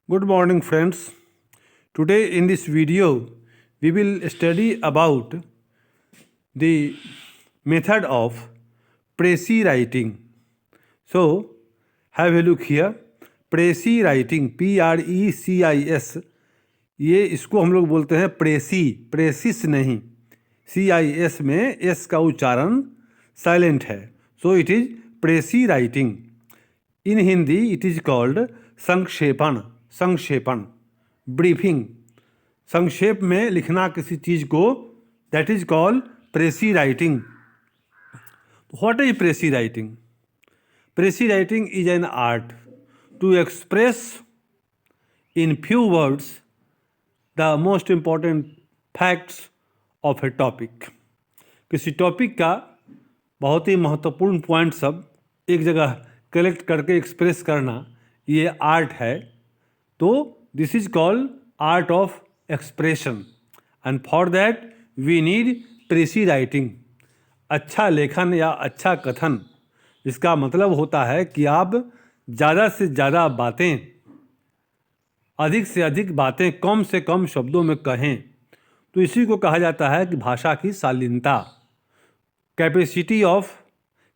Good morning, friends. Today in this video, we will study about the method of Preci writing. So, have a look here. Preci writing, PRECIS, ये इसको हम लोग बोलते हैं precis, precis नहीं. CIS में S का उच्चारण साइलेंट है. So it is precis writing. In Hindi it is called संक्षेपण. संक्षेपण, ब्रीफिंग, संक्षेप में लिखना किसी चीज़ को, that is called precis writing. What is precis writing? Precis writing is an art to express in few words the most important facts of a topic. किसी topic का बहुत ही महत्वपूर्ण पॉइंट सब एक जगह कलेक्ट करके एक्सप्रेस करना, ये आर्ट है. तो this is called art of expression, and for that we need precis writing. अच्छा लेखन या अच्छा कथन, इसका मतलब होता है कि आप ज़्यादा से ज़्यादा बातें, अधिक से अधिक बातें कम से कम शब्दों में कहें. तो इसी को कहा जाता है कि भाषा की शालीनता.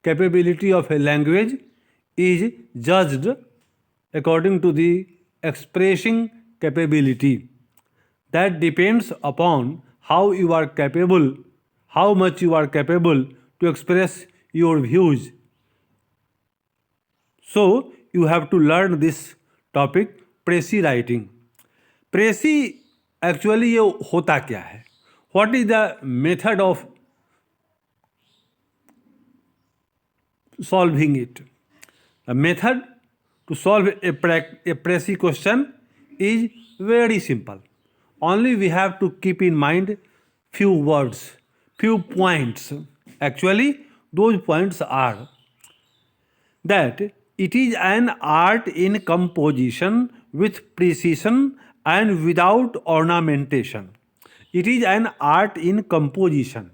Capability of a language is judged according to the expressing capability. That depends upon how much you are capable to express your views. So you have to learn this topic, Preci writing. Preci actually ये होता क्या है? What is the method of solving it? The method to solve a Preci question is very simple. Only we have to keep in mind few words, few points. Actually, those points are that it is an art in composition with precision and without ornamentation. It is an art in composition.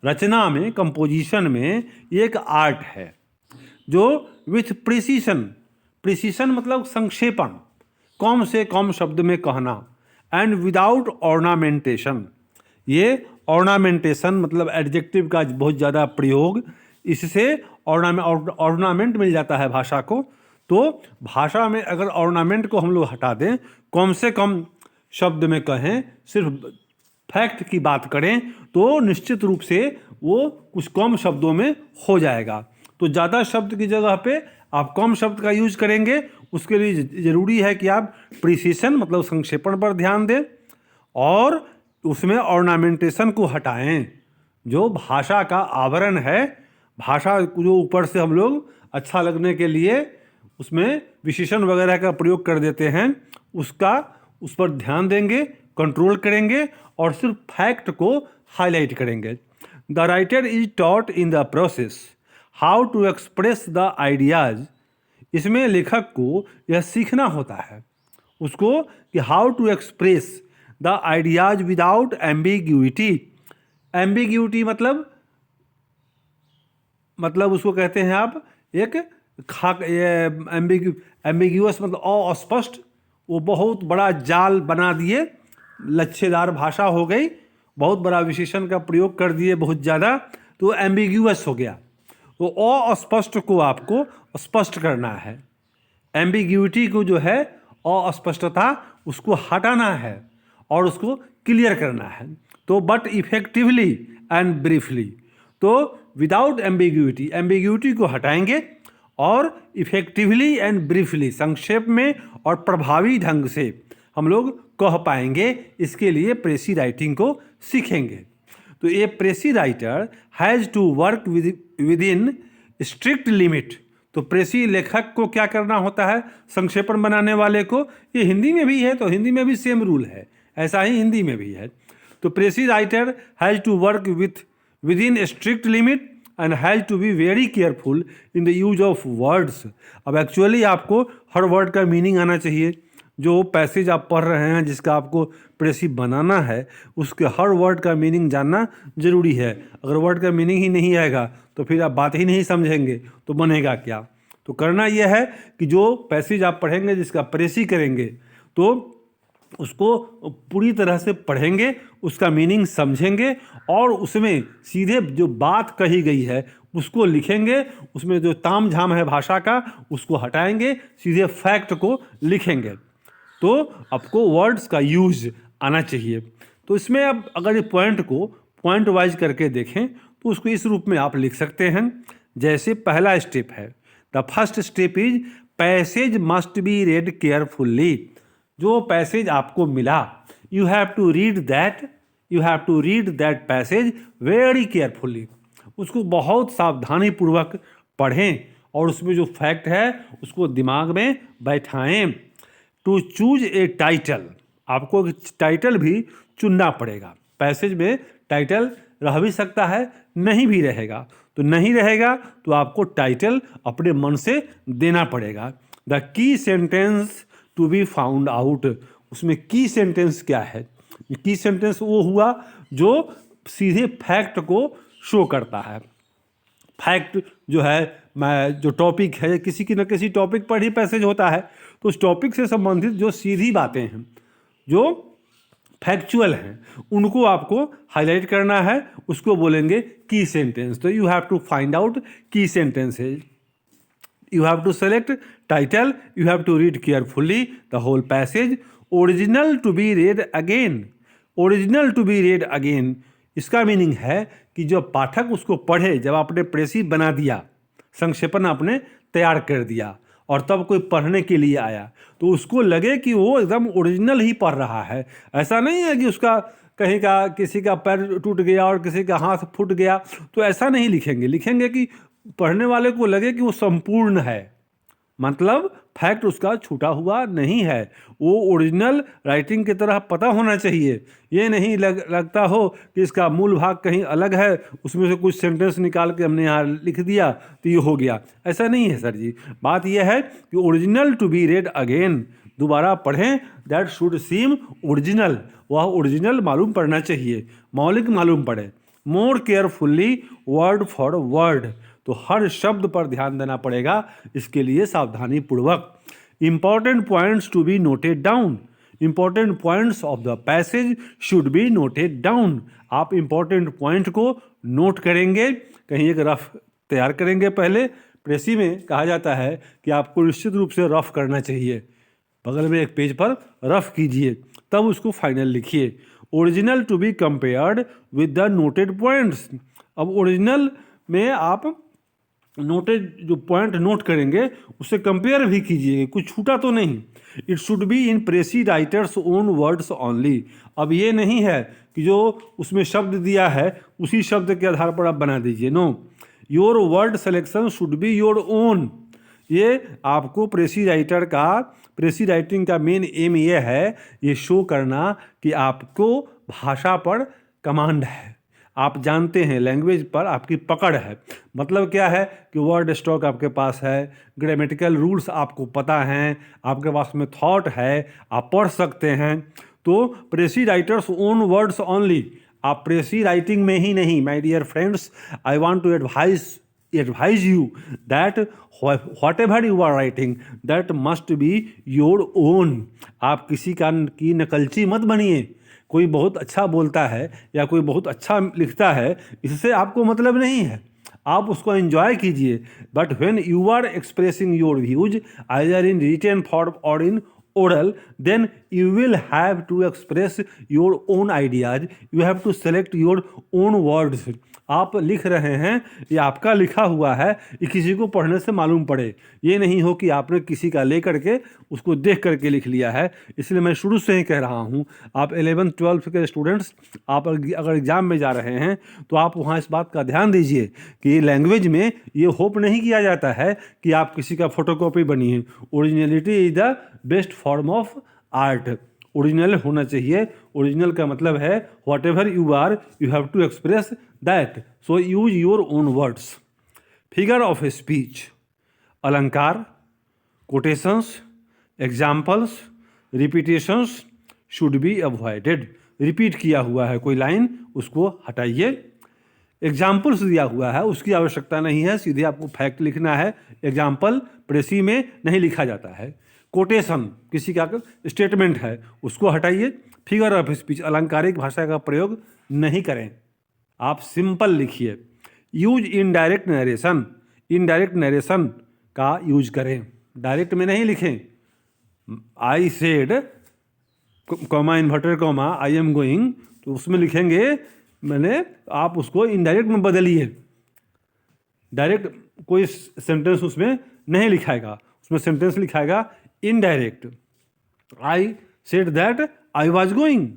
रचना में, composition में एक art है जो with precision, precision मतलब संक्षेपण, कम से कम शब्द में कहना, एंड विदाउट ऑर्नामेंटेशन. ये ऑर्नामेंटेशन मतलब एडजेक्टिव का बहुत ज़्यादा प्रयोग, इससे ऑर्नामेंट मिल जाता है भाषा को. तो भाषा में अगर ऑर्नामेंट को हम लोग हटा दें, कम से कम शब्द में कहें, सिर्फ फैक्ट की बात करें, तो निश्चित रूप से वो कुछ कम शब्दों में हो जाएगा. तो ज़्यादा शब्द की जगह पे आप कम शब्द का यूज करेंगे. उसके लिए ज़रूरी है कि आप प्रिसीशन मतलब संक्षेपण पर ध्यान दें और उसमें ऑर्नामेंटेशन को हटाएं, जो भाषा का आवरण है. भाषा जो ऊपर से हम लोग अच्छा लगने के लिए उसमें विशेषण वगैरह का प्रयोग कर देते हैं, उस पर ध्यान देंगे, कंट्रोल करेंगे और सिर्फ फैक्ट को हाईलाइट करेंगे. The writer is taught in the process how to express the ideas. इसमें लेखक को यह सीखना होता है उसको कि how to express the ideas without ambiguity. Ambiguity मतलब उसको कहते हैं आप एक एम्बिग्यूअस मतलब अस्पष्ट. वो बहुत बड़ा जाल बना दिए, लच्छेदार भाषा हो गई, बहुत बड़ा विशेषण का प्रयोग कर दिए बहुत ज़्यादा, तो एम्बिग्यूअस हो गया. तो अस्पष्ट को आपको स्पष्ट करना है. एम्बिग्यूटी को जो है, अस्पष्टता, उसको हटाना है और उसको क्लियर करना है. तो बट इफेक्टिवली एंड ब्रीफली. तो विदाउट एम्बिग्यूटी, एम्बिग्यूटी को हटाएंगे और इफेक्टिवली एंड ब्रीफली, संक्षेप में और प्रभावी ढंग से हम लोग कह पाएंगे. इसके लिए प्रेसी राइटिंग को सीखेंगे. तो ये precis writer has to work within strict limit. तो प्रेसी लेखक को क्या करना होता है, संक्षेपण बनाने वाले को. ये हिंदी में भी है, तो हिंदी में भी सेम रूल है, ऐसा ही हिंदी में भी है. तो precis writer has to work within strict limit and has to be very careful in the use of words. अब एक्चुअली आपको हर वर्ड का मीनिंग आना चाहिए. जो पैसेज आप पढ़ रहे हैं, जिसका आपको प्रेसी बनाना है, उसके हर वर्ड का मीनिंग जानना ज़रूरी है. अगर वर्ड का मीनिंग ही नहीं आएगा तो फिर आप बात ही नहीं समझेंगे, तो बनेगा क्या. तो करना यह है कि जो पैसेज आप पढ़ेंगे, जिसका प्रेसी करेंगे, तो उसको पूरी तरह से पढ़ेंगे, उसका मीनिंग समझेंगे और उसमें सीधे जो बात कही गई है उसको लिखेंगे, उसमें जो ताम झाम है भाषा का उसको हटाएंगे, सीधे फैक्ट को लिखेंगे। तो आपको वर्ड्स का यूज आना चाहिए। तो इसमें अब अगर ये पॉइंट को पॉइंट वाइज करके देखें तो उसको इस रूप में आप लिख सकते हैं। जैसे पहला स्टेप है, the first step is passage must be read carefully. जो पैसेज आपको मिला, you have to read that passage very carefully. उसको बहुत सावधानी पूर्वक पढ़ें और उसमें जो फैक्ट है उसको दिमाग में बैठाएं। टू चूज ए टाइटल, आपको टाइटल भी चुनना पड़ेगा। पैसेज में टाइटल रह भी सकता है, नहीं भी रहेगा। तो नहीं रहेगा तो आपको टाइटल अपने मन से देना पड़ेगा। The key sentence to be found out, उसमें की सेंटेंस क्या है? की सेंटेंस वो हुआ जो सीधे फैक्ट को शो करता है। फैक्ट जो है, जो टॉपिक है, किसी की न किसी टॉपिक पर ही पैसेज होता है, तो उस टॉपिक से संबंधित जो सीधी बातें हैं, जो फैक्चुअल हैं, उनको आपको हाईलाइट करना है, उसको बोलेंगे की सेंटेंस। तो you have to find out key sentences, you have to select title, you have to read carefully the whole passage, original to be read again, original to be read again। इसका meaning है कि जो पाठक उसको पढ़े, जब आपने प्रेसी बना दिया, संक्षेपण आपने तैयार कर दिया और तब कोई पढ़ने के लिए आया, तो उसको लगे कि वो एकदम ओरिजिनल ही पढ़ रहा है। ऐसा नहीं है कि उसका कहीं का किसी का पैर टूट गया और किसी का हाथ फूट गया, तो ऐसा नहीं लिखेंगे। लिखेंगे कि पढ़ने वाले को लगे कि वो संपूर्ण है, मतलब फैक्ट उसका छूटा हुआ नहीं है, वो ओरिजिनल राइटिंग की तरह पता होना चाहिए। ये नहीं लगता हो कि इसका मूल भाग कहीं अलग है, उसमें से कुछ सेंटेंस निकाल के हमने यहाँ लिख दिया तो ये हो गया। ऐसा नहीं है सर जी। बात यह है कि original to be read again, दोबारा पढ़ें। दैट शुड सीम ओरिजिनल, वह ओरिजिनल मालूम पड़ना चाहिए, मौलिक मालूम पड़े। More carefully word for word, तो हर शब्द पर ध्यान देना पड़ेगा, इसके लिए सावधानी पूर्वक। Important points to be noted down, important points of the passage should be noted down. आप इंपॉर्टेंट पॉइंट को नोट करेंगे, कहीं एक रफ तैयार करेंगे। पहले प्रेसी में कहा जाता है कि आपको निश्चित रूप से रफ करना चाहिए, बगल में एक पेज पर रफ कीजिए, तब उसको फाइनल लिखिए। Original to be compared with the noted points. अब ओरिजिनल में आप नोटेड जो पॉइंट नोट करेंगे उससे कंपेयर भी कीजिए, कुछ छूटा तो नहीं। It should be in precis writer's own words only. अब ये नहीं है कि जो उसमें शब्द दिया है उसी शब्द के आधार पर आप बना दीजिए, no. Your word selection should be your own. ये आपको प्रेसी राइटिंग का मेन एम ये है, ये शो करना कि आपको भाषा पर कमांड है, आप जानते हैं, लैंग्वेज पर आपकी पकड़ है। मतलब क्या है कि वर्ड स्टॉक आपके पास है, ग्रामेटिकल रूल्स आपको पता हैं, आपके पास में थॉट है, आप पढ़ सकते हैं। तो precis writer's own words only. आप प्रेसी राइटिंग में ही नहीं, my dear friends, I want to advise you that whatever you are writing that must be your own। आप किसी की नकलची मत बनिए। कोई बहुत अच्छा बोलता है या कोई बहुत अच्छा लिखता है, इससे आपको मतलब नहीं है, आप उसको एंजॉय कीजिए। But when you are expressing your views either in written form or in oral, then you will have to express your own ideas, you have to select your own words। आप लिख रहे हैं, ये आपका लिखा हुआ है, ये किसी को पढ़ने से मालूम पड़े, ये नहीं हो कि आपने किसी का ले करके उसको देख करके लिख लिया है। इसलिए मैं शुरू से ही कह रहा हूँ, आप 11th-12th के स्टूडेंट्स, आप अगर एग्ज़ाम में जा रहे हैं तो आप वहाँ इस बात का ध्यान दीजिए कि लैंग्वेज में ये होप नहीं किया जाता है कि आप किसी का फोटोकॉपी बनिए। Originality is the best form of art. Original होना चाहिए। ओरिजिनल का मतलब है whatever you are you have to express that, so use your own words. Figure of speech, अलंकार, quotations, examples, repetitions should be avoided. Repeat किया हुआ है कोई लाइन, उसको हटाइए। एग्जाम्पल्स दिया हुआ है, उसकी आवश्यकता नहीं है, सीधे आपको फैक्ट लिखना है। एग्जाम्पल प्रेसी में नहीं लिखा जाता है। कोटेशन, किसी का स्टेटमेंट है, उसको हटाइए। फिगर ऑफ स्पीच, अलंकारिक भाषा का प्रयोग नहीं करें, आप सिंपल लिखिए। Use indirect narration, indirect narration का यूज करें, डायरेक्ट में नहीं लिखें। I said comma inverter comma I am going, तो उसमें लिखेंगे मैंने, आप उसको इनडायरेक्ट में बदलिए। डायरेक्ट कोई सेंटेंस उसमें नहीं लिखाएगा, उसमें सेंटेंस लिखाएगा indirect. I said that I was going,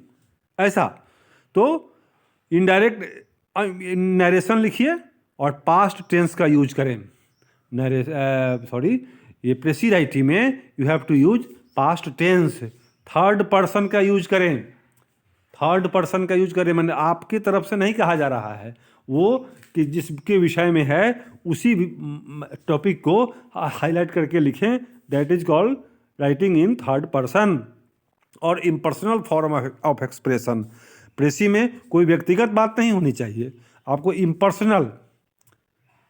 ऐसा। तो इनडायरेक्ट नरेशन लिखिए और पास्ट टेंस का यूज करें। ये प्रेसी राइटिंग में you have to use past tense, third person का यूज करें, थर्ड पर्सन का यूज करें। मैंने आपकी तरफ से नहीं कहा जा रहा है, वो कि जिसके विषय में है उसी टॉपिक को हाईलाइट करके लिखें, that is called writing in third person. और इम्पर्सनल फॉर्म ऑफ एक्सप्रेशन, प्रेसी में कोई व्यक्तिगत बात नहीं होनी चाहिए, आपको इम्पर्सनल,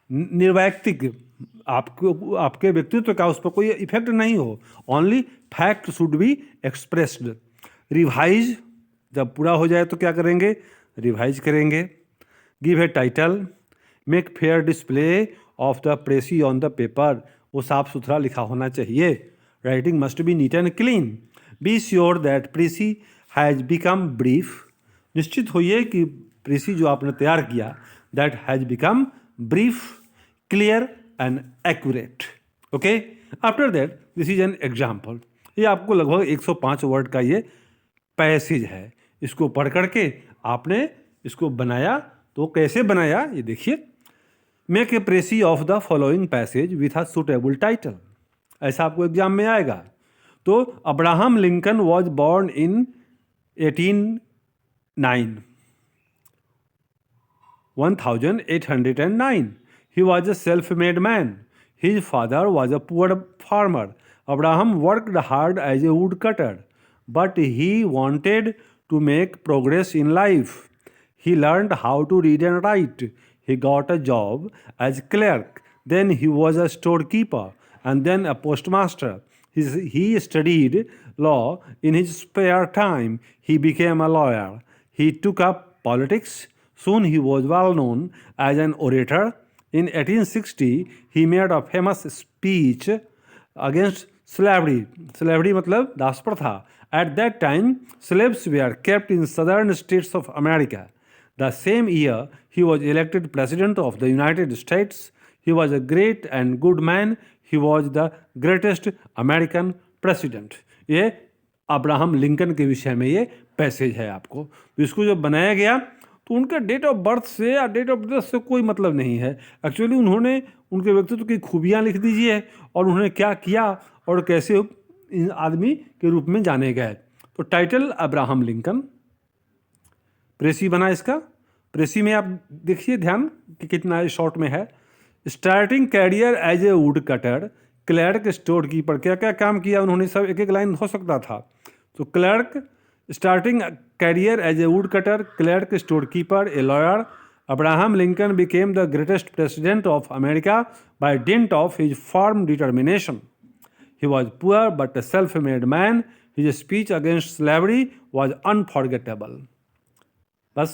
निर्वैयक्तिक, आपको आपके व्यक्तित्व का उस पर कोई इफेक्ट नहीं हो, only fact should be expressed. Revise, जब पूरा हो जाए तो क्या करेंगे, रिवाइज करेंगे। Give a title, make fair display of the precis on the paper, वो साफ सुथरा लिखा होना चाहिए। Writing must be neat and clean. Be sure that precis has become brief, निश्चित होइए कि प्रेसी जो आपने तैयार किया that has become brief, clear and accurate. Okay, after that this is an example. ये आपको लगभग 105 वर्ड का ये पैसेज है, इसको पढ़ करके आपने इसको बनाया। तो कैसे बनाया ये देखिए। Make a precis of the following passage with a suitable title, ऐसा आपको एग्जाम में आएगा। तो Abraham Lincoln was born in 1809। He was a self-made man. His father was a poor farmer. Abraham worked hard as a woodcutter, but he wanted to make progress in life. He learned how to read and write. He got a job as clerk. Then he was a storekeeper and then a postmaster. He studied law in his spare time. He became a lawyer. He took up politics. Soon he was well known as an orator. In 1860, he made a famous speech against slavery. Slavery मतलब दास प्रथा. At that time, slaves were kept in southern states of America. The same year, he was elected president of the United States. He was a great and good man. He was the greatest American president. ये Abraham Lincoln के विषय में ये passage है आपको। तो इसको जब बनाया गया तो उनके डेट ऑफ बर्थ से या डेट ऑफ डेथ से कोई मतलब नहीं है। एक्चुअली उन्होंने उनके व्यक्तित्व की खूबियाँ लिख दीजिए और उन्होंने क्या किया और कैसे इन आदमी के रूप में जाने गए। तो टाइटल अब्राहम लिंकन, प्रेसी बना इसका। प्रेसी में आप देखिए ध्यान कि कितना शॉर्ट में है। Starting career as a wood cutter, clerk, store keeper, क्या क्या काम किया उन्होंने, सब एक एक लाइन हो सकता था। तो clerk, starting career as a wood cutter, clerk, store keeper, a lawyer. Abraham Lincoln became the greatest president of America by dint of his firm determination. He was poor but a self-made man. His speech against slavery was unforgettable. बस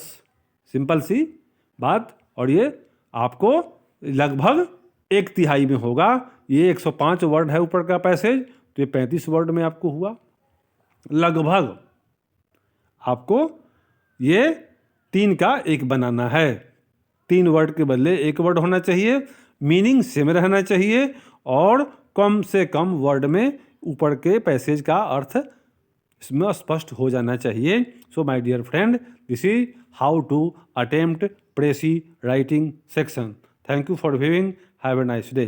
simple सी बात, और ये आपको लगभग 1/3 में होगा। ये 105 word है ऊपर का पैसेज, तो ये 35 वर्ड में आपको हुआ लगभग। आपको ये 3 का 1 बनाना है। 3 वर्ड के बदले 1 वर्ड होना चाहिए, मीनिंग सेम रहना चाहिए और कम से कम वर्ड में ऊपर के पैसेज का अर्थ इसमें स्पष्ट हो जाना चाहिए। So my dear friend, this is how to attempt precis writing section. Thank you for viewing. Have a nice day.